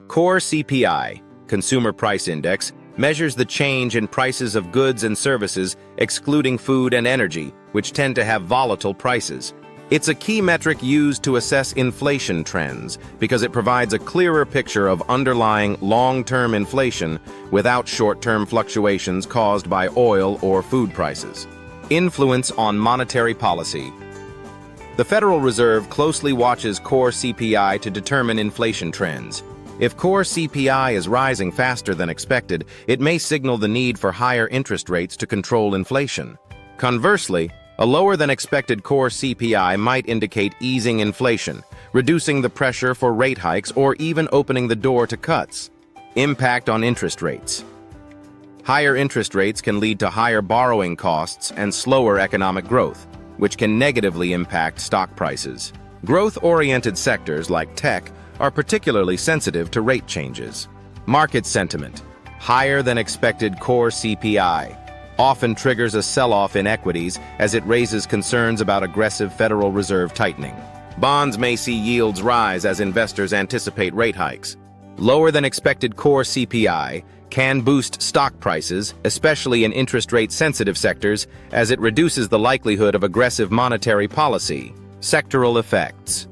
Core CPI, Consumer Price Index, measures the change in prices of goods and services, excluding food and energy, which tend to have volatile prices. It's a key metric used to assess inflation trends because it provides a clearer picture of underlying long-term inflation without short-term fluctuations caused by oil or food prices. Influence on monetary policy. The Federal Reserve closely watches core CPI to determine inflation trends. If core CPI is rising faster than expected, it may signal the need for higher interest rates to control inflation. Conversely, a lower than expected core CPI might indicate easing inflation, reducing the pressure for rate hikes or even opening the door to cuts. Impact on interest rates. Higher interest rates can lead to higher borrowing costs and slower economic growth, which can negatively impact stock prices. Growth-oriented sectors like tech are particularly sensitive to rate changes. Market sentiment. Higher than expected core CPI often triggers a sell-off in equities as it raises concerns about aggressive Federal Reserve tightening. Bonds may see yields rise as investors anticipate rate hikes. Lower than expected core CPI can boost stock prices, especially in interest rate-sensitive sectors, as it reduces the likelihood of aggressive monetary policy. Sectoral effects.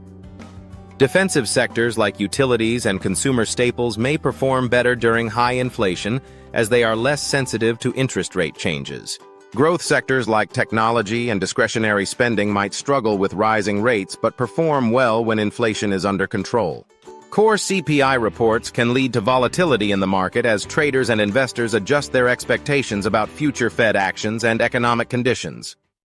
Defensive sectors like utilities and consumer staples may perform better during high inflation as they are less sensitive to interest rate changes. Growth sectors like technology and discretionary spending might struggle with rising rates but perform well when inflation is under control. Core CPI reports can lead to volatility in the market as traders and investors adjust their expectations about future Fed actions and economic conditions.